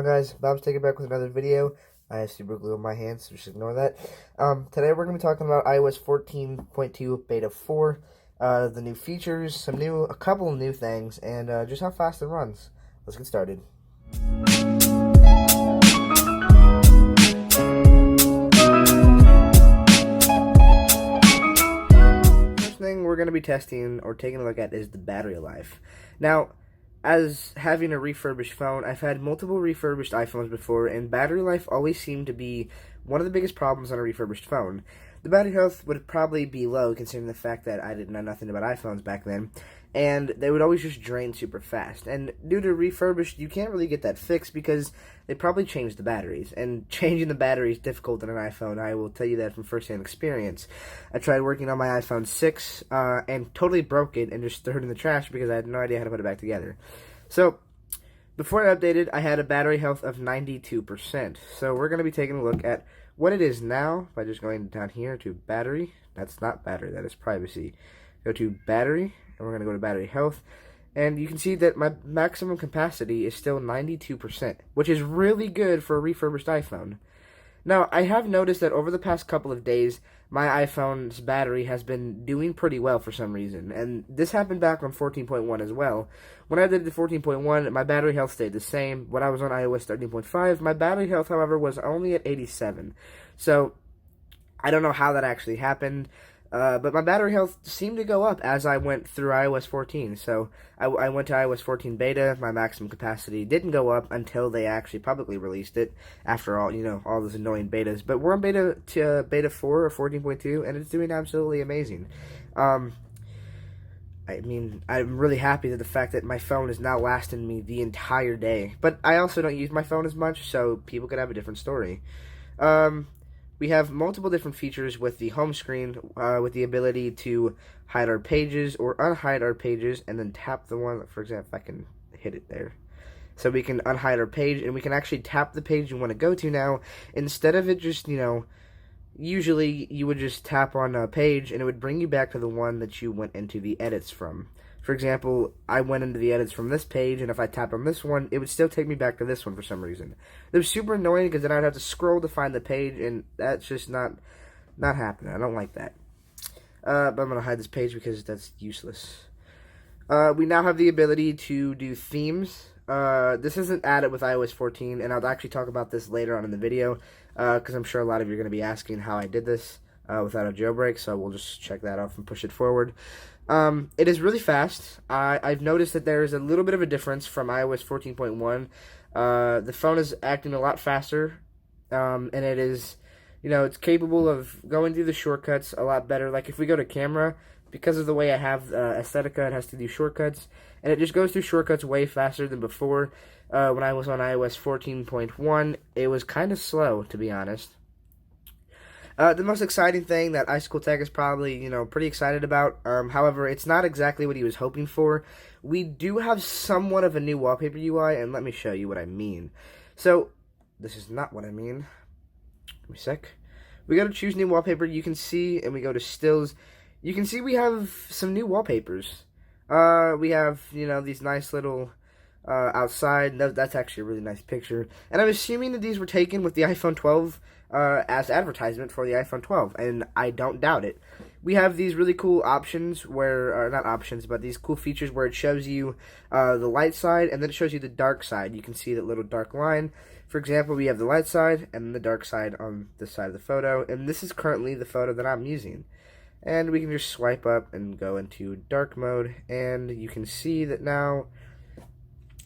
Guys, Bob's taking back with another video. I have super glue on my hands, so just ignore that. Today we're going to be talking about iOS 14.2 Beta 4, the new features, a couple of new things, and just how fast it runs. Let's get started. First thing we're going to be testing or taking a look at is the battery life. Now, as having a refurbished phone, I've had multiple refurbished iPhones before, and battery life always seemed to be one of the biggest problems on a refurbished phone. The battery health would probably be low, considering the fact that I didn't know nothing about iPhones back then, and they would always just drain super fast. And due to refurbished, you can't really get that fixed because they probably changed the batteries, and changing the battery is difficult on an iPhone. I will tell you that from first-hand experience. I tried working on my iPhone 6 and totally broke it and just threw it in the trash because I had no idea how to put it back together. So, before I updated, I had a battery health of 92%. So we're going to be taking a look at what it is now by just going down here to battery. That's not battery, that is privacy. Go to battery, and we're going to go to battery health. And you can see that my maximum capacity is still 92%, which is really good for a refurbished iPhone. Now, I have noticed that over the past couple of days, my iPhone's battery has been doing pretty well for some reason, and this happened back on 14.1 as well. When I did the 14.1, my battery health stayed the same. When I was on iOS 13.5, my battery health, however, was only at 87. So, I don't know how that actually happened. But my battery health seemed to go up as I went through iOS 14. So I went to iOS 14 beta. My maximum capacity didn't go up until they actually publicly released it. After all, all those annoying betas. But we're on beta 4 or 14.2, and it's doing absolutely amazing. I mean, I'm really happy that the fact that my phone is now lasting me the entire day. But I also don't use my phone as much, so people could have a different story. We have multiple different features with the home screen, with the ability to hide our pages or unhide our pages, and then tap the one, for example, if I can hit it there. So we can unhide our page, and we can actually tap the page you want to go to now, instead of it just, usually you would just tap on a page, and it would bring you back to the one that you went into the edits from. For example, I went into the edits from this page, and if I tapped on this one, it would still take me back to this one for some reason. It was super annoying because then I'd have to scroll to find the page, and that's just not happening. I don't like that. But I'm going to hide this page because that's useless. We now have the ability to do themes. This isn't added with iOS 14, and I'll actually talk about this later on in the video, because I'm sure a lot of you are going to be asking how I did this without a jailbreak, so we'll just check that off and push it forward. It is really fast. I've noticed that there is a little bit of a difference from iOS 14.1. The phone is acting a lot faster, and it is, it's capable of going through the shortcuts a lot better. Like if we go to camera, because of the way I have Aesthetica, it has to do shortcuts, and it just goes through shortcuts way faster than before. When I was on iOS 14.1, it was kind of slow, to be honest. The most exciting thing that Icicle Tech is probably, pretty excited about, however, it's not exactly what he was hoping for. We do have somewhat of a new wallpaper UI, and let me show you what I mean. So, this is not what I mean. Give me a sec. We go to choose new wallpaper, you can see, and we go to stills. You can see we have some new wallpapers. We have, these nice little outside. That's actually a really nice picture. And I'm assuming that these were taken with the iPhone 12 as advertisement for the iPhone 12, and I don't doubt it. We have these really cool options or not options, but these cool features where it shows you the light side, and then it shows you the dark side. You can see that little dark line. For example, we have the light side and the dark side on this side of the photo, and this is currently the photo that I'm using. And we can just swipe up and go into dark mode, and you can see that now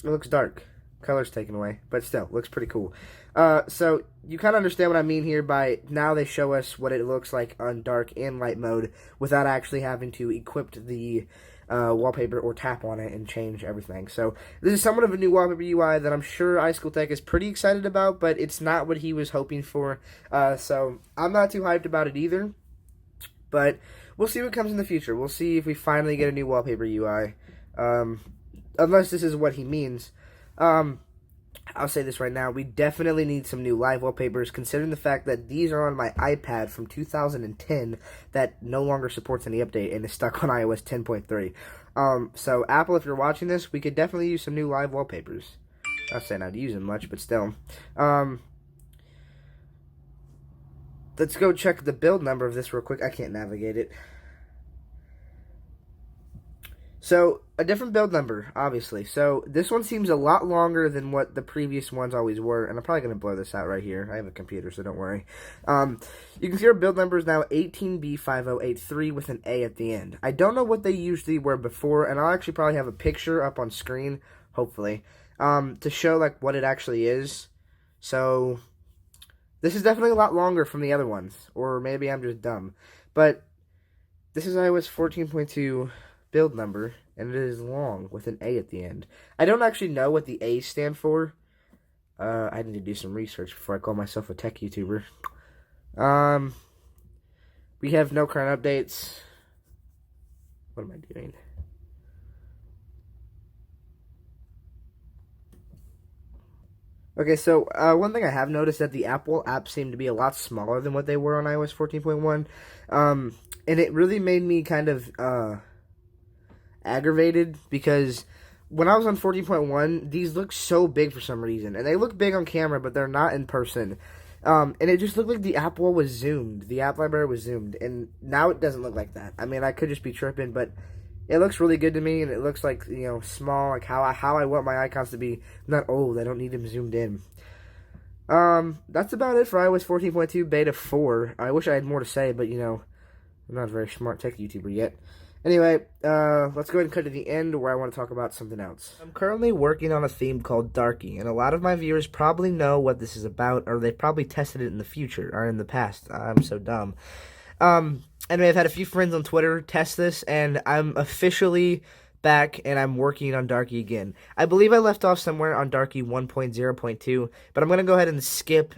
it looks dark. Color's taken away, but still, looks pretty cool. So, you kind of understand what I mean here by now they show us what it looks like on dark and light mode without actually having to equip the wallpaper or tap on it and change everything. So, this is somewhat of a new wallpaper UI that I'm sure Icicle Tech is pretty excited about, but it's not what he was hoping for. So, I'm not too hyped about it either, but we'll see what comes in the future. We'll see if we finally get a new wallpaper UI, unless this is what he means. I'll say this right now, we definitely need some new live wallpapers, considering the fact that these are on my iPad from 2010 that no longer supports any update and is stuck on iOS 10.3. So Apple, if you're watching this, we could definitely use some new live wallpapers. Not saying I'd use them much, but still. Let's go check the build number of this real quick. I can't navigate it. So, a different build number, obviously. So, this one seems a lot longer than what the previous ones always were. And I'm probably going to blur this out right here. I have a computer, so don't worry. You can see our build number is now 18B5083 with an A at the end. I don't know what they usually were before, and I'll actually probably have a picture up on screen, hopefully, to show like what it actually is. So, this is definitely a lot longer from the other ones. Or maybe I'm just dumb. But, this is iOS 14.2 build number, and it is long with an A at the end. I don't actually know what the A's stand for. I need to do some research before I call myself a tech YouTuber. We have no current updates. What am I doing? Okay, so one thing I have noticed that the Apple apps seem to be a lot smaller than what they were on iOS 14.1. And it really made me kind of aggravated because when I was on 14.1, these look so big for some reason, and they look big on camera, but they're not in person. And it just looked like the app wall was zoomed, the app library was zoomed, and now it doesn't look like that. I mean, I could just be tripping, but it looks really good to me, and it looks like, you know, small, like how I want my icons to be. Not old, I don't need them zoomed in. That's about it for iOS 14.2 Beta 4. I wish I had more to say, but, you know, I'm not a very smart tech YouTuber yet. Anyway, let's go ahead and cut to the end where I want to talk about something else. I'm currently working on a theme called Darky, and a lot of my viewers probably know what this is about, or they've probably tested it in the future, or in the past. I'm so dumb. Anyway, I've had a few friends on Twitter test this, and I'm officially back, and I'm working on Darky again. I believe I left off somewhere on Darky 1.0.2, but I'm going to go ahead and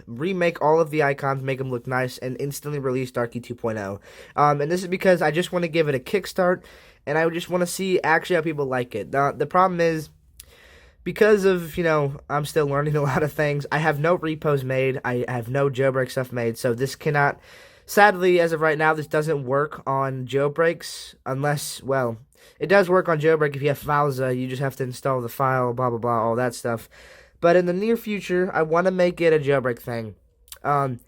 remake all of the icons, make them look nice, and instantly release Darky 2.0. And this is because I just want to give it a kickstart, and I just want to see actually how people like it. The problem is, because of, you know, I'm still learning a lot of things, I have no repos made, I have no jailbreak stuff made, so this cannot, sadly, as of right now, this doesn't work on jailbreaks, unless, well, it does work on jailbreak if you have Falza. You just have to install the file, blah, blah, blah, all that stuff. But in the near future, I want to make it a jailbreak thing. And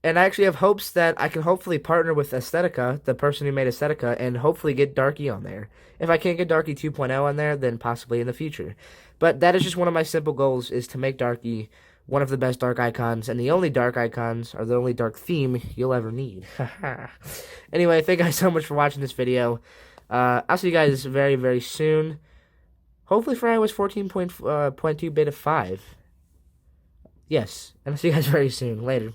I actually have hopes that I can hopefully partner with Aesthetica, the person who made Aesthetica, and hopefully get Darky on there. If I can't get Darky 2.0 on there, then possibly in the future. But that is just one of my simple goals, is to make Darky one of the best dark icons, and the only dark icons, or the only dark theme you'll ever need. Anyway, thank you guys so much for watching this video. I'll see you guys very, very soon. Hopefully for iOS 14.2 Beta 5. Yes, and I'll see you guys very soon. Later.